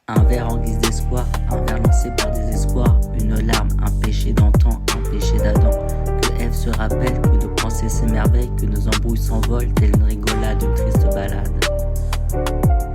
Un verre en guise d'espoir, un verre lancé par désespoir, une larme, un péché d'antan, un péché d'Adam. Que Ève se rappelle, que nos pensées s'émerveillent, que nos embrouilles s'envolent, telle une rigolade, une triste balade.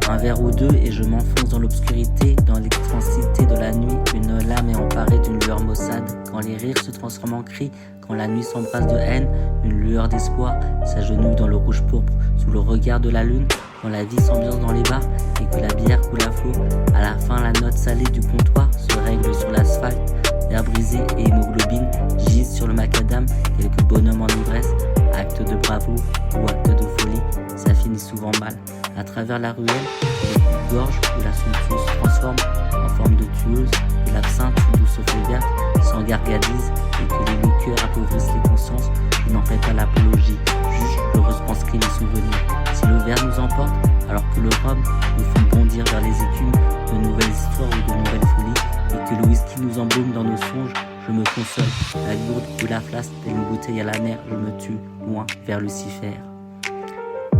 Un verre ou deux et je m'enfonce dans l'obscurité, dans l'extensité de la nuit. Une lame est emparée d'une lueur maussade, quand les rires se transforment en cris, quand la nuit s'embrasse de haine, une lueur d'espoir s'agenouille dans le rouge pourpre, sous le regard de la lune, quand la vie s'ambiance dans les bars et que la bière coule à flot. À la fin, la note salée du comptoir se règle sur l'asphalte. Verre brisé et hémoglobine gisent sur le macadam, quelques bonhommes en ivresse, acte de bravoure ou acte de folie, ça finit souvent mal. À travers la ruelle, les coups-gorge où la somptueuse se transforme en forme de tueuse, et l'absinthe, douce feuille verte, s'engargadise et que les liqueurs appauvrissent les consciences. Je n'en fais pas l'apologie, juste je retranscris les souvenirs. Si le verre nous emporte, alors que le rhum nous fait bondir vers les écumes de nouvelles histoires ou de nouvelles folies, et que le whisky nous embaume dans nos songes, je me console. La gourde ou la flasque, telle une bouteille à la mer, je me tue, loin vers Lucifer.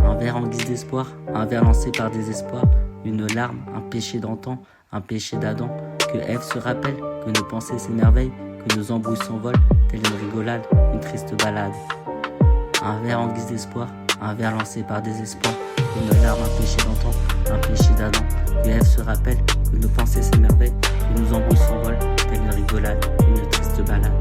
Un verre en guise d'espoir, un verre lancé par désespoir, une larme, un péché d'antan, un péché d'Adam. Que Ève se rappelle, que nos pensées s'émerveillent, que nos embrouilles s'envolent, telle une rigolade, une triste balade. Un verre en guise d'espoir, un verre lancé par désespoir, une larme, un péché d'antan, un péché d'Adam. Que Ève se rappelle, que nos pensées s'émerveillent, que nos embrouilles s'envolent, telle une rigolade, une triste balade.